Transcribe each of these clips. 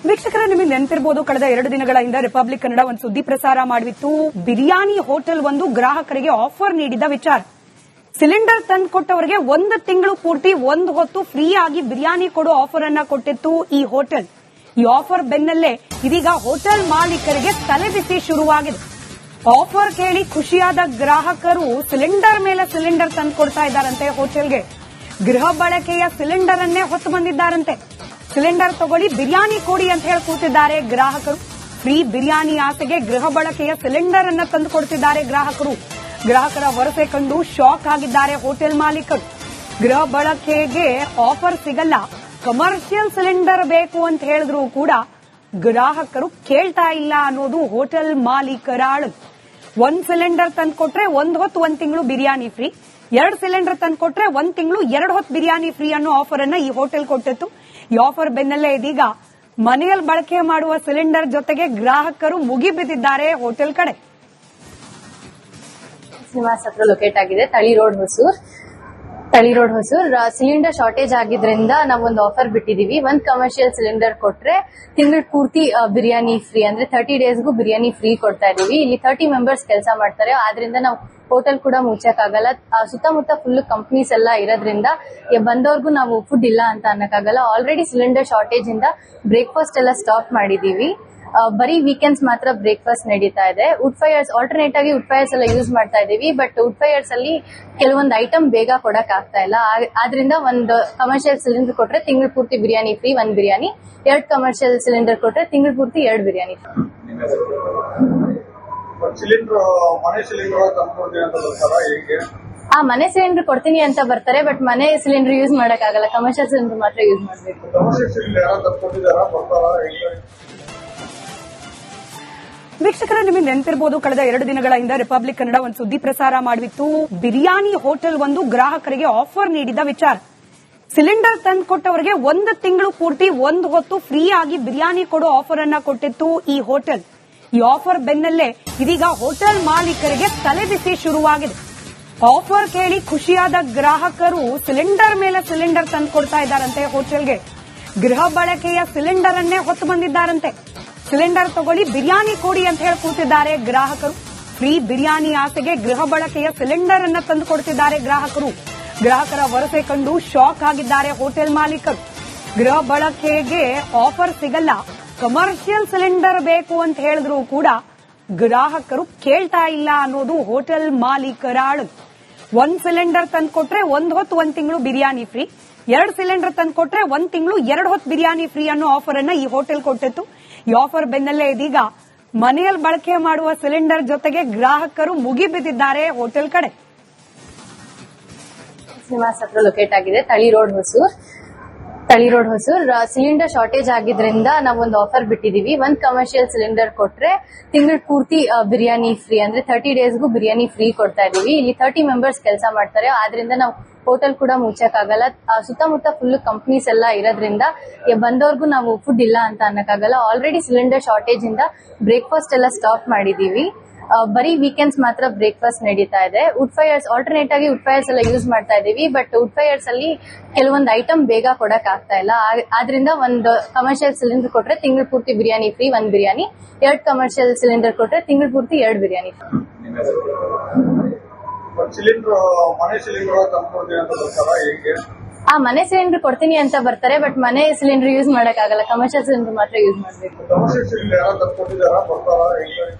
ವೀಕ್ಷಕರೇ, ನಿಮಗೆ ನೆನಪಿರಬಹುದು, ಕಳೆದ 2 ದಿನಗಳ ಹಿಂದೆ ರಿಪಬ್ಲಿಕ್ ಕನ್ನಡ ಒಂದು ಸುದ್ದಿ ಪ್ರಸಾರ ಮಾಡಿತ್ತು. ಬಿರಿಯಾನಿ ಹೋಟೆಲ್ ಒಂದು ಗ್ರಾಹಕರಿಗೆ ಆಫರ್ ನೀಡಿದ ವಿಚಾರ. ಸಿಲಿಂಡರ್ ತಂದು ಕೊಟ್ಟವರಿಗೆ 1 ತಿಂಗಳು ಪೂರ್ತಿ 1 ಹೊತ್ತು ಫ್ರೀ ಆಗಿ ಬಿರಿಯಾನಿ ಕೊಡೋ ಆಫರ್ ಅನ್ನ ಕೊಟ್ಟಿತ್ತು ಈ ಹೋಟೆಲ್. ಈ ಆಫರ್ ಬೆನ್ನಲ್ಲೇ ಇದೀಗ ಹೋಟೆಲ್ ಮಾಲೀಕರಿಗೆ ತಲೆಬಿಸಿ ಶುರುವಾಗಿದೆ. ಆಫರ್ ಕೇಳಿ ಖುಷಿಯಾದ ಗ್ರಾಹಕರು ಸಿಲಿಂಡರ್ ಮೇಲೆ ಸಿಲಿಂಡರ್ ತಂದು ಕೊಡ್ತಾ ಇದ್ದಾರಂತೆ ಹೋಟೆಲ್ಗೆ. ಗೃಹ ಬಳಕೆಯ ಸಿಲಿಂಡರ್ ಅನ್ನೇ ಹೊತ್ತು ಬಂದಿದ್ದಾರಂತೆ. ಸಿಲಿಂಡರ್ ತಗೊಳ್ಳಿ, ಬಿರಿಯಾನಿ ಕೊಡಿ ಅಂತ ಹೇಳಿ ಕೂತಿದ್ದಾರೆ ಗ್ರಾಹಕರು. ಫ್ರೀ ಬಿರಿಯಾನಿ ಆಸೆಗೆ ಗೃಹ ಬಳಕೆಯ ಸಿಲಿಂಡರ್ ಅನ್ನ ತಂದು ಕೊಡ್ತಿದ್ದಾರೆ ಗ್ರಾಹಕರು. ಗ್ರಾಹಕರ ವರಸೆ ಕಂಡು ಶಾಕ್ ಆಗಿದ್ದಾರೆ ಹೋಟೆಲ್ ಮಾಲೀಕರು. ಗೃಹ ಬಳಕೆಗೆ ಆಫರ್ ಸಿಗಲ್ಲ, ಕಮರ್ಷಿಯಲ್ ಸಿಲಿಂಡರ್ ಬೇಕು ಅಂತ ಹೇಳಿದ್ರು ಕೂಡ ಗ್ರಾಹಕರು ಕೇಳ್ತಾ ಇಲ್ಲ ಅನ್ನೋದು ಹೋಟೆಲ್ ಮಾಲೀಕರ ಅಳು. 1 ಸಿಲಿಂಡರ್ ತಂದು ಕೊಟ್ರೆ 1 ಹೊತ್ತು 1 ತಿಂಗಳು ಬಿರಿಯಾನಿ ಫ್ರೀ, 2 ಸಿಲಿಂಡರ್ ತಂದು ಕೊಟ್ರೆ 1 ತಿಂಗಳು 2 ಹೊತ್ತು ಬಿರಿಯಾನಿ ಫ್ರೀ ಅನ್ನೋ ಆಫರ್ ಅನ್ನ ಈ ಹೋಟೆಲ್ ಕೊಟ್ಟಿತ್ತು. ಈ ಆಫರ್ ಬೆನ್ನಲ್ಲೇ ಇದೀಗ ಮನೆಯಲ್ಲಿ ಬಳಕೆ ಮಾಡುವ ಸಿಲಿಂಡರ್ ಜೊತೆಗೆ ಗ್ರಾಹಕರು ಮುಗಿಬಿದ್ದಿದ್ದಾರೆ ಹೋಟೆಲ್ ಕಡೆ. ಶ್ರೀನಿವಾಸ್ ಹತ್ರ ಲೊಕೇಟ್ ಆಗಿದೆ, ತಳಿ ರೋಡ್ ಹೊಸೂರ್. ಸಿಲಿಂಡರ್ ಶಾರ್ಟೇಜ್ ಆಗಿದ್ರಿಂದ ನಾವೊಂದು ಆಫರ್ ಬಿಟ್ಟಿದೀವಿ. 1 ಕಮರ್ಷಿಯಲ್ ಸಿಲಿಂಡರ್ ಕೊಟ್ರೆ ತಿಂಗಳ ಪೂರ್ತಿ ಬಿರಿಯಾನಿ ಫ್ರೀ, ಅಂದ್ರೆ 30 ಡೇಸ್ಗೂ ಬಿರಿಯಾನಿ ಫ್ರೀ ಕೊಡ್ತಾ ಇದೀವಿ. ಇಲ್ಲಿ 30 ಮೆಂಬರ್ಸ್ ಕೆಲಸ ಮಾಡ್ತಾರೆ, ಆದ್ರಿಂದ ನಾವು ಹೋಟೆಲ್ ಕೂಡ ಮುಚ್ಚಕ್ಕಾಗಲ್ಲ. ಸುತ್ತಮುತ್ತ ಫುಲ್ ಕಂಪ್ನೀಸ್ ಎಲ್ಲ ಇರೋದ್ರಿಂದ ಬಂದವ್ರಿಗೂ ನಾವು ಫುಡ್ ಇಲ್ಲ ಅಂತ ಅನ್ನಕ್ಕಾಗಲ್ಲ. ಆಲ್ರೆಡಿ ಸಿಲಿಂಡರ್ ಶಾರ್ಟೇಜ್ ಇಂದ ಬ್ರೇಕ್ಫಾಸ್ಟ್ ಎಲ್ಲ ಸ್ಟಾಪ್ ಮಾಡಿದೀವಿ. ಬರೀ ವೀಕೆಂಡ್ಸ್ ಮಾತ್ರ ಬ್ರೇಕ್ಫಾಸ್ಟ್ ನಡೀತಾ ಇದೆ. ವುಡ್ ಫೈರ್ಸ್ ಆಲ್ಟರ್ನೇಟ್ ಆಗಿ ವುಡ್ ಫೈರ್ಸ್ ಎಲ್ಲ ಯೂಸ್ ಮಾಡ್ತಾ ಇದೀವಿ. ಬಟ್ ವುಡ್ ಫೈರ್ಸ್ ಅಲ್ಲಿ ಕೆಲವೊಂದು ಐಟಮ್ ಬೇಗ ಕೊಡಕ್ ಆಗ್ತಾ ಇಲ್ಲ. ಆದ್ರಿಂದ 1 ಕಮರ್ಷಿಯಲ್ ಸಿಲಿಂಡರ್ ಕೊಟ್ರೆ ತಿಂಗಳ ಪೂರ್ತಿ biryani free 1 biryani, 2 commercial cylinder ಕೊಟ್ರೆ ತಿಂಗಳ ಪೂರ್ತಿ 2 ಬಿರಿಯಾನಿ. ಮನೆ ಸಿಲಿಂಡರ್ ಕೊಡ್ತೀನಿ ಅಂತ ಬರ್ತಾರೆ, ಬಟ್ ಮನೆ ಸಿಲಿಂಡರ್ ಯೂಸ್ ಮಾಡಕ್ ಆಗಲ್ಲ, ಕಮರ್ಷಿಯಲ್ ಸಿಲಿಂಡರ್ ಮಾತ್ರ ಯೂಸ್ ಮಾಡಬೇಕು. ವೀಕ್ಷಕರೇ, ನಿಮಗೆ ನೆನಪಿರಬಹುದು, ಕಳೆದ 2 ದಿನಗಳ ಹಿಂದೆ ರಿಪಬ್ಲಿಕ್ ಕನ್ನಡ ಒಂದು ಸುದ್ದಿ ಪ್ರಸಾರ ಮಾಡಿತ್ತು. ಬಿರಿಯಾನಿ ಹೋಟೆಲ್ ಒಂದು ಗ್ರಾಹಕರಿಗೆ ಆಫರ್ ನೀಡಿದ ವಿಚಾರ. ಸಿಲಿಂಡರ್ ತಂದು ಕೊಟ್ಟವರಿಗೆ 1 ತಿಂಗಳು ಪೂರ್ತಿ 1 ಹೊತ್ತು ಫ್ರೀ ಆಗಿ ಬಿರಿಯಾನಿ ಕೊಡೋ ಆಫರ್ ಅನ್ನ ಕೊಟ್ಟಿತ್ತು ಈ ಹೋಟೆಲ್. ಈ ಆಫರ್ ಬೆನ್ನಲ್ಲೇ ಇದೀಗ ಹೋಟೆಲ್ ಮಾಲೀಕರಿಗೆ ತಲೆಬಿಸಿ ಶುರುವಾಗಿದೆ. ಆಫರ್ ಕೇಳಿ ಖುಷಿಯಾದ ಗ್ರಾಹಕರು ಸಿಲಿಂಡರ್ ಮೇಲೆ ಸಿಲಿಂಡರ್ ತಂದು ಕೊಡ್ತಾ ಇದ್ದಾರಂತೆ ಹೋಟೆಲ್ಗೆ. ಗೃಹ ಬಳಕೆಯ ಸಿಲಿಂಡರ್ ಅನ್ನೇ ಹೊತ್ತು ಬಂದಿದ್ದಾರಂತೆ. ಸಿಲಿಂಡರ್ ತಗೊಳ್ಳಿ, ಬಿರಿಯಾನಿ ಕೊಡಿ ಅಂತ ಹೇಳಿ ಕೂತಿದ್ದಾರೆ ಗ್ರಾಹಕರು. ಫ್ರೀ ಬಿರಿಯಾನಿ ಆಸೆಗೆ ಗೃಹ ಬಳಕೆಯ ಸಿಲಿಂಡರ್ ಅನ್ನ ತಂದು ಕೊಡ್ತಿದ್ದಾರೆ ಗ್ರಾಹಕರು. ಗ್ರಾಹಕರ ವರಸೆ ಕಂಡು ಶಾಕ್ ಆಗಿದ್ದಾರೆ ಹೋಟೆಲ್ ಮಾಲೀಕರು. ಗೃಹ ಬಳಕೆಗೆ ಆಫರ್ ಸಿಗಲ್ಲ, ಕಮರ್ಷಿಯಲ್ ಸಿಲಿಂಡರ್ ಬೇಕು ಅಂತ ಹೇಳಿದ್ರು ಕೂಡ ಗ್ರಾಹಕರು ಕೇಳ್ತಾ ಇಲ್ಲ ಅನ್ನೋದು ಹೋಟೆಲ್ ಮಾಲೀಕರ ಅಳು. 1 ಸಿಲಿಂಡರ್ ತಂದು ಕೊಟ್ರೆ 1 ಹೊತ್ತು 1 ತಿಂಗಳು ಬಿರಿಯಾನಿ ಫ್ರೀ, 2 ಸಿಲಿಂಡರ್ ತಂದು ಕೊಟ್ರೆ 1 ತಿಂಗಳು 2 ಹೊತ್ತು ಬಿರಿಯಾನಿ ಫ್ರೀ ಅನ್ನೋ ಆಫರ್ ಅನ್ನ ಈ ಹೋಟೆಲ್ ಕೊಟ್ಟಿತ್ತು. ಈ ಆಫರ್ ಬೆನ್ನಲ್ಲೇ ಇದೀಗ ಮನೆಯಲ್ಲಿ ಬಳಕೆ ಮಾಡುವ ಸಿಲಿಂಡರ್ ಜೊತೆಗೆ ಗ್ರಾಹಕರು ಮುಗಿಬಿದ್ದಿದ್ದಾರೆ ಹೋಟೆಲ್ ಕಡೆ. ಶ್ರೀನಿವಾಸ್ ಹತ್ರ ಲೊಕೇಟ್ ಆಗಿದೆ, ತಳಿ ರೋಡ್ ಹೊಸೂರ್. ಸಿಲಿಂಡರ್ ಶಾರ್ಟೇಜ್ ಆಗಿದ್ರಿಂದ ನಾವೊಂದು ಆಫರ್ ಬಿಟ್ಟಿದೀವಿ. 1 ಕಮರ್ಷಿಯಲ್ ಸಿಲಿಂಡರ್ ಕೊಟ್ರೆ ತಿಂಗಳ ಪೂರ್ತಿ ಬಿರಿಯಾನಿ ಫ್ರೀ, ಅಂದ್ರೆ 30 ಡೇಸ್ಗೂ ಬಿರಿಯಾನಿ ಫ್ರೀ ಕೊಡ್ತಾ ಇದೀವಿ. ಇಲ್ಲಿ 30 ಮೆಂಬರ್ಸ್ ಕೆಲಸ ಮಾಡ್ತಾರೆ, ಆದ್ರಿಂದ ನಾವು ಹೋಟೆಲ್ ಕೂಡ ಮುಚ್ಚಕ್ಕಾಗಲ್ಲ. ಸುತ್ತಮುತ್ತ ಫುಲ್ ಕಂಪ್ನೀಸ್ ಎಲ್ಲ ಇರೋದ್ರಿಂದ ಬಂದವ್ರಿಗೂ ನಾವು ಫುಡ್ ಇಲ್ಲ ಅಂತ ಅನ್ನಕ್ಕಾಗಲ್ಲ. ಆಲ್ರೆಡಿ ಸಿಲಿಂಡರ್ ಶಾರ್ಟೇಜ್ ಇಂದ ಬ್ರೇಕ್ಫಾಸ್ಟ್ ಎಲ್ಲ ಸ್ಟಾಪ್ ಮಾಡಿದೀವಿ. ಬರೀ ವೀಕೆಂಡ್ಸ್ ಮಾತ್ರ ಬ್ರೇಕ್ಫಾಸ್ಟ್ ನಡೀತಾ ಇದೆ. ವುಡ್ ಫೈರ್ಸ್ ಆಲ್ಟರ್ನೇಟ್ ಆಗಿ ವುಡ್ ಫೈರ್ಸ್ ಎಲ್ಲ ಯೂಸ್ ಮಾಡ್ತಾ ಇದೀವಿ. ಬಟ್ ವುಡ್ ಫೈರ್ಸ್ ಅಲ್ಲಿ ಕೆಲವೊಂದು ಐಟಮ್ ಬೇಗ ಕೊಡಕ್ ಆಗ್ತಾ ಇಲ್ಲ. ಆದ್ರಿಂದ 1 ಕಮರ್ಷಿಯಲ್ ಸಿಲಿಂಡರ್ ಕೊಟ್ರೆ ತಿಂಗಳ ಪೂರ್ತಿ biryani free 1 biryani, 2 commercial cylinder ಕೊಟ್ರೆ ತಿಂಗಳ ಪೂರ್ತಿ 2 ಬಿರಿಯಾನಿ. ಮನೆ ಸಿಲಿಂಡರ್ ಕೊಡ್ತೀನಿ ಅಂತ ಬರ್ತಾರೆ, ಬಟ್ ಮನೆ ಸಿಲಿಂಡರ್ ಯೂಸ್ ಮಾಡಕ್ ಆಗಲ್ಲ, ಕಮರ್ಷಿಯಲ್ ಸಿಲಿಂಡರ್ ಮಾತ್ರ ಯೂಸ್ ಮಾಡಬೇಕು.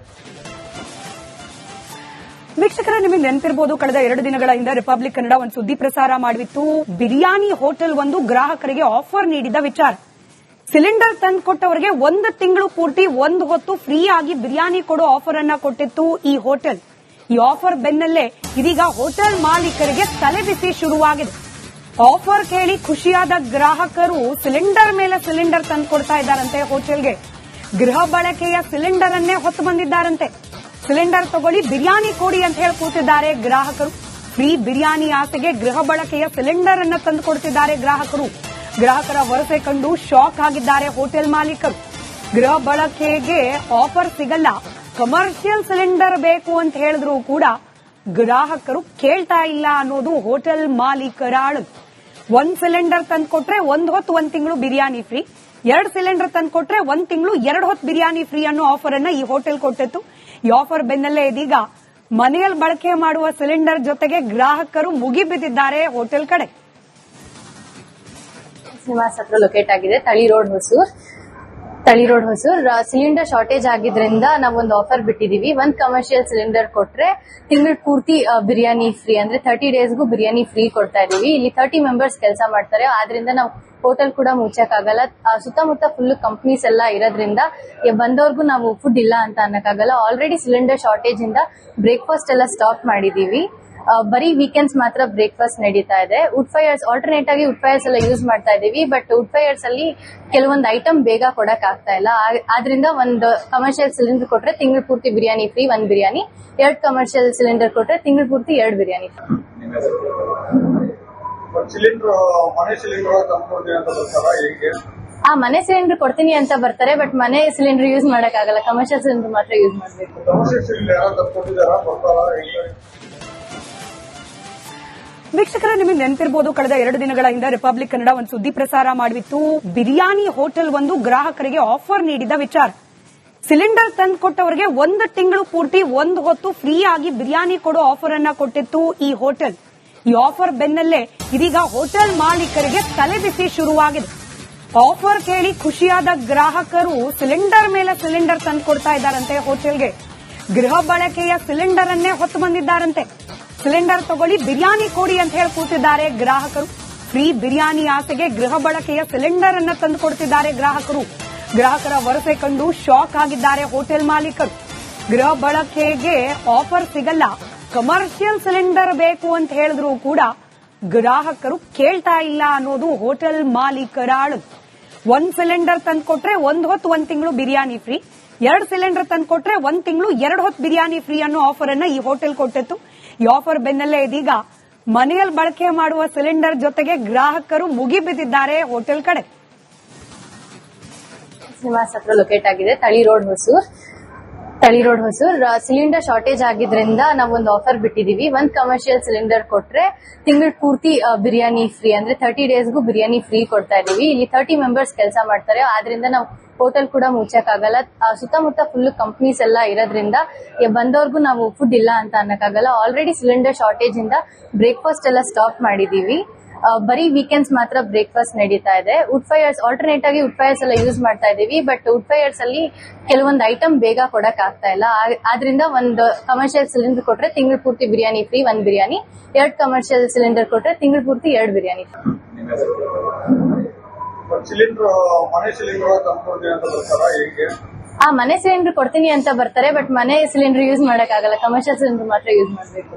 ವೀಕ್ಷಕರೇ, ನಿಮಗೆ ನೆನಪಿರಬಹುದು, ಕಳೆದ 2 ದಿನಗಳ ಹಿಂದೆ ರಿಪಬ್ಲಿಕ್ ಕನ್ನಡ ಒಂದು ಸುದ್ದಿ ಪ್ರಸಾರ ಮಾಡಿತ್ತು. ಬಿರಿಯಾನಿ ಹೋಟೆಲ್ ಒಂದು ಗ್ರಾಹಕರಿಗೆ ಆಫರ್ ನೀಡಿದ ವಿಚಾರ. ಸಿಲಿಂಡರ್ ತಂದು ಕೊಟ್ಟವರಿಗೆ 1 ತಿಂಗಳು ಪೂರ್ತಿ 1 ಹೊತ್ತು ಫ್ರೀ ಆಗಿ ಬಿರಿಯಾನಿ ಕೊಡೋ ಆಫರ್ ಅನ್ನ ಕೊಟ್ಟಿತ್ತು ಈ ಹೋಟೆಲ್. ಈ ಆಫರ್ ಬೆನ್ನಲ್ಲೇ ಇದೀಗ ಹೋಟೆಲ್ ಮಾಲೀಕರಿಗೆ ತಲೆಬಿಸಿ ಶುರುವಾಗಿದೆ. ಆಫರ್ ಕೇಳಿ ಖುಷಿಯಾದ ಗ್ರಾಹಕರು ಸಿಲಿಂಡರ್ ಮೇಲೆ ಸಿಲಿಂಡರ್ ತಂದು ಕೊಡ್ತಾ ಇದ್ದಾರಂತೆ ಹೋಟೆಲ್ಗೆ. ಗೃಹ ಬಳಕೆಯ ಸಿಲಿಂಡರ್ ಅನ್ನೇ ಹೊತ್ತು ಬಂದಿದ್ದಾರಂತೆ. ಸಿಲಿಂಡರ್ ತಗೊಳ್ಳಿ, ಬಿರಿಯಾನಿ ಕೊಡಿ ಅಂತ ಹೇಳಿ ಕೂತಿದ್ದಾರೆ ಗ್ರಾಹಕರು. ಫ್ರೀ ಬಿರಿಯಾನಿ ಆಸೆಗೆ ಗೃಹ ಬಳಕೆಯ ಸಿಲಿಂಡರ್ ಅನ್ನ ತಂದು ಕೊಡ್ತಿದ್ದಾರೆ ಗ್ರಾಹಕರು. ಗ್ರಾಹಕರ ವರಸೆ ಕಂಡು ಶಾಕ್ ಆಗಿದ್ದಾರೆ ಹೋಟೆಲ್ ಮಾಲೀಕರು. ಗೃಹ ಬಳಕೆಗೆ ಆಫರ್ ಸಿಗಲ್ಲ, ಕಮರ್ಷಿಯಲ್ ಸಿಲಿಂಡರ್ ಬೇಕು ಅಂತ ಹೇಳಿದ್ರು ಕೂಡ ಗ್ರಾಹಕರು ಕೇಳ್ತಾ ಇಲ್ಲ ಅನ್ನೋದು ಹೋಟೆಲ್ ಮಾಲೀಕರ ಅಳು. 1 ಸಿಲಿಂಡರ್ ತಂದು ಕೊಟ್ರೆ 1 ಹೊತ್ತು 1 ತಿಂಗಳು ಬಿರಿಯಾನಿ ಫ್ರೀ, 2 ಸಿಲಿಂಡರ್ ತಂದು ಕೊಟ್ರೆ 1 ತಿಂಗಳು 2 ಹೊತ್ತು ಬಿರಿಯಾನಿ ಫ್ರೀ ಅನ್ನೋ ಆಫರ್ ಅನ್ನ ಈ ಹೋಟೆಲ್ ಕೊಟ್ಟಿತ್ತು. ಈ ಆಫರ್ ಬೆನ್ನಲ್ಲೇ ಇದೀಗ ಮನೆಯಲ್ಲಿ ಬಳಕೆ ಮಾಡುವ ಸಿಲಿಂಡರ್ ಜೊತೆಗೆ ಗ್ರಾಹಕರು ಮುಗಿಬಿದ್ದಿದ್ದಾರೆ ಹೋಟೆಲ್ ಕಡೆ. ಶ್ರೀನಿವಾಸ್ ಹತ್ರ ಲೊಕೇಟ್ ಆಗಿದೆ, ತಳಿ ರೋಡ್ ಹೊಸೂರ್. ಸಿಲಿಂಡರ್ ಶಾರ್ಟೇಜ್ ಆಗಿದ್ರಿಂದ ನಾವೊಂದು ಆಫರ್ ಬಿಟ್ಟಿದೀವಿ. 1 ಕಮರ್ಷಿಯಲ್ ಸಿಲಿಂಡರ್ ಕೊಟ್ರೆ ತಿಂಗಳ ಪೂರ್ತಿ ಬಿರಿಯಾನಿ ಫ್ರೀ, ಅಂದ್ರೆ 30 ಡೇಸ್ಗೂ ಬಿರಿಯಾನಿ ಫ್ರೀ ಕೊಡ್ತಾ ಇದೀವಿ. ಇಲ್ಲಿ 30 ಮೆಂಬರ್ಸ್ ಕೆಲಸ ಮಾಡ್ತಾರೆ, ಆದ್ರಿಂದ ನಾವು ಹೋಟೆಲ್ ಕೂಡ ಮುಚ್ಚಕ್ಕಾಗಲ್ಲ. ಸುತ್ತಮುತ್ತ ಫುಲ್ ಕಂಪ್ನೀಸ್ ಎಲ್ಲ ಇರೋದ್ರಿಂದ ಬಂದವ್ರಿಗೂ ನಾವು ಫುಡ್ ಇಲ್ಲ ಅಂತ ಅನ್ನಕ್ಕಾಗಲ್ಲ. ಆಲ್ರೆಡಿ ಸಿಲಿಂಡರ್ ಶಾರ್ಟೇಜ್ ಇಂದ ಬ್ರೇಕ್ಫಾಸ್ಟ್ ಎಲ್ಲ ಸ್ಟಾಪ್ ಮಾಡಿದೀವಿ. ಬರೀ ವೀಕೆಂಡ್ಸ್ ಮಾತ್ರ ಬ್ರೇಕ್ಫಾಸ್ಟ್ ನಡೀತಾ ಇದೆ. ವುಡ್ ಫೈರ್ಸ್ ಆಲ್ಟರ್ನೇಟ್ ಆಗಿ ವುಡ್ ಫೈರ್ಸ್ ಎಲ್ಲ ಯೂಸ್ ಮಾಡ್ತಾ ಇದೀವಿ. ಬಟ್ ವುಡ್ ಫೈರ್ಸ್ ಅಲ್ಲಿ ಕೆಲವೊಂದು ಐಟಮ್ ಬೇಗ ಕೊಡಕ್ ಆಗ್ತಾ ಇಲ್ಲ. ಆದ್ರಿಂದ ಒಂದು ಕಮರ್ಷಿಯಲ್ ಸಿಲಿಂಡರ್ ಕೊಟ್ರೆ ತಿಂಗಳ ಪೂರ್ತಿ biryani free 1 biryani, 2 commercial cylinder ಕೊಟ್ರೆ ತಿಂಗಳ ಪೂರ್ತಿ 2 ಬಿರಿಯಾನಿ. ಮನೆ ಸಿಲಿಂಡರ್ ಕೊಡ್ತೀನಿ ಅಂತ ಬರ್ತಾರೆ, ಬಟ್ ಮನೆ ಸಿಲಿಂಡರ್ ಯೂಸ್ ಮಾಡಕ್ ಆಗಲ್ಲ, ಕಮರ್ಷಿಯಲ್ ಸಿಲಿಂಡರ್ ಮಾತ್ರ ಯೂಸ್ ಮಾಡಬೇಕು. ವೀಕ್ಷಕರ, ನಿಮಗೆ ನೆನಪಿರಬಹುದು, ಕಳೆದ 2 ದಿನಗಳ ಹಿಂದೆ ರಿಪಬ್ಲಿಕ್ ಕನ್ನಡ ಒಂದು ಸುದ್ದಿ ಪ್ರಸಾರ ಮಾಡಿತ್ತು. ಬಿರಿಯಾನಿ ಹೋಟೆಲ್ ಒಂದು ಗ್ರಾಹಕರಿಗೆ ಆಫರ್ ನೀಡಿದ ವಿಚಾರ. ಸಿಲಿಂಡರ್ ತಂದು ಕೊಟ್ಟವರಿಗೆ 1 ತಿಂಗಳು ಪೂರ್ತಿ 1 ಹೊತ್ತು ಫ್ರೀ ಆಗಿ ಬಿರಿಯಾನಿ ಕೊಡೋ ಆಫರ್ ಅನ್ನ ಕೊಟ್ಟಿತ್ತು ಈ ಹೋಟೆಲ್. ಈ ಆಫರ್ ಬೆನ್ನಲ್ಲೇ ಇದೀಗ ಹೋಟೆಲ್ ಮಾಲೀಕರಿಗೆ ತಲೆಬಿಸಿ ಶುರುವಾಗಿದೆ. ಆಫರ್ ಕೇಳಿ ಖುಷಿಯಾದ ಗ್ರಾಹಕರು ಸಿಲಿಂಡರ್ ಮೇಲೆ ಸಿಲಿಂಡರ್ ತಂದು ಕೊಡ್ತಾ ಇದ್ದಾರಂತೆ ಹೋಟೆಲ್ಗೆ. ಗೃಹ ಬಳಕೆಯ ಸಿಲಿಂಡರ್ ಅನ್ನೇ ಹೊತ್ತು ಬಂದಿದ್ದಾರಂತೆ. ಸಿಲಿಂಡರ್ ತಗೊಳ್ಳಿ, ಬಿರಿಯಾನಿ ಕೊಡಿ ಅಂತ ಹೇಳಿ ಕೂತಿದ್ದಾರೆ ಗ್ರಾಹಕರು. ಫ್ರೀ ಬಿರಿಯಾನಿ ಆಸೆಗೆ ಗೃಹ ಬಳಕೆಯ ಸಿಲಿಂಡರ್ ಅನ್ನ ತಂದು ಕೊಡ್ತಿದ್ದಾರೆ ಗ್ರಾಹಕರು. ಗ್ರಾಹಕರ ವರಸೆ ಕಂಡು ಶಾಕ್ ಆಗಿದ್ದಾರೆ ಹೋಟೆಲ್ ಮಾಲೀಕರು. ಗೃಹ ಬಳಕೆಗೆ ಆಫರ್ ಸಿಗಲ್ಲ, ಕಮರ್ಷಿಯಲ್ ಸಿಲಿಂಡರ್ ಬೇಕು ಅಂತ ಹೇಳಿದ್ರು ಕೂಡ ಗ್ರಾಹಕರು ಕೇಳ್ತಾ ಇಲ್ಲ ಅನ್ನೋದು ಹೋಟೆಲ್ ಮಾಲೀಕರ ಅಳು. 1 ಸಿಲಿಂಡರ್ ತಂದು ಕೊಟ್ರೆ 1 ಹೊತ್ತು 1 ತಿಂಗಳು ಬಿರಿಯಾನಿ ಫ್ರೀ, 2 ಸಿಲಿಂಡರ್ ತಂದು ಕೊಟ್ರೆ 1 ತಿಂಗಳು 2 ಹೊತ್ತು ಬಿರಿಯಾನಿ ಫ್ರೀ ಅನ್ನೋ ಆಫರ್ ಅನ್ನ ಈ ಹೋಟೆಲ್ ಕೊಟ್ಟಿತ್ತು. ಈ ಆಫರ್ ಬೆನ್ನಲ್ಲೇ ಇದೀಗ ಮನೆಯಲ್ಲಿ ಬಳಕೆ ಮಾಡುವ ಸಿಲಿಂಡರ್ ಜೊತೆಗೆ ಗ್ರಾಹಕರು ಮುಗಿಬಿದ್ದಿದ್ದಾರೆ ಹೋಟೆಲ್ ಕಡೆ. ಶ್ರೀನಿವಾಸ್ ಹತ್ರ ಲೊಕೇಟ್ ಆಗಿದೆ, ತಳಿ ರೋಡ್ ಹೊಸೂರ್. ಸಿಲಿಂಡರ್ ಶಾರ್ಟೇಜ್ ಆಗಿದ್ರಿಂದ ನಾವೊಂದು ಆಫರ್ ಬಿಟ್ಟಿದೀವಿ. 1 ಕಮರ್ಷಿಯಲ್ ಸಿಲಿಂಡರ್ ಕೊಟ್ರೆ ತಿಂಗಳ ಪೂರ್ತಿ ಬಿರಿಯಾನಿ ಫ್ರೀ, ಅಂದ್ರೆ 30 ಡೇಸ್ಗೂ ಬಿರಿಯಾನಿ ಫ್ರೀ ಕೊಡ್ತಾ ಇದೀವಿ. ಇಲ್ಲಿ 30 ಮೆಂಬರ್ಸ್ ಕೆಲಸ ಮಾಡ್ತಾರೆ, ಆದ್ರಿಂದ ನಾವು ಹೋಟೆಲ್ ಕೂಡ ಮುಚ್ಚಕ್ಕಾಗಲ್ಲ. ಸುತ್ತಮುತ್ತ ಫುಲ್ ಕಂಪ್ನೀಸ್ ಎಲ್ಲ ಇರೋದ್ರಿಂದ ಬಂದವ್ರಿಗೂ ನಾವು ಫುಡ್ ಇಲ್ಲ ಅಂತ ಅನ್ನಕ್ಕಾಗಲ್ಲ. ಆಲ್ರೆಡಿ ಸಿಲಿಂಡರ್ ಶಾರ್ಟೇಜ್ ಇಂದ ಬ್ರೇಕ್ಫಾಸ್ಟ್ ಎಲ್ಲ ಸ್ಟಾಪ್ ಮಾಡಿದೀವಿ. ಬರೀ ವೀಕೆಂಡ್ಸ್ ಮಾತ್ರ ಬ್ರೇಕ್ಫಾಸ್ಟ್ ನಡೀತಾ ಇದೆ. ವುಡ್ ಫೈರ್ಸ್ ಆಲ್ಟರ್ನೇಟ್ ಆಗಿ ವುಡ್ ಫೈರ್ಸ್ ಎಲ್ಲ ಯೂಸ್ ಮಾಡ್ತಾ ಇದೀವಿ. ಬಟ್ ವುಡ್ ಫೈರ್ಸ್ ಅಲ್ಲಿ ಕೆಲವೊಂದು ಐಟಮ್ ಬೇಗ ಕೊಡಕ್ ಆಗ್ತಾ ಇಲ್ಲ. ಆದ್ರಿಂದ ಒಂದು ಕಮರ್ಷಿಯಲ್ ಸಿಲಿಂಡರ್ ಕೊಟ್ರೆ ತಿಂಗಳ ಪೂರ್ತಿ biryani free 1 biryani, 2 commercial cylinder ಕೊಟ್ರೆ ತಿಂಗಳ ಪೂರ್ತಿ 2 ಬಿರಿಯಾನಿ. ಮನೆ ಸಿಲಿಂಡರ್ ಕೊಡ್ತೀನಿ ಅಂತ ಬರ್ತಾರೆ, ಬಟ್ ಮನೆ ಸಿಲಿಂಡರ್ ಯೂಸ್ ಮಾಡಕ್ ಆಗಲ್ಲ, ಕಮರ್ಷಿಯಲ್ ಸಿಲಿಂಡರ್ ಮಾತ್ರ ಯೂಸ್ ಮಾಡಬೇಕು.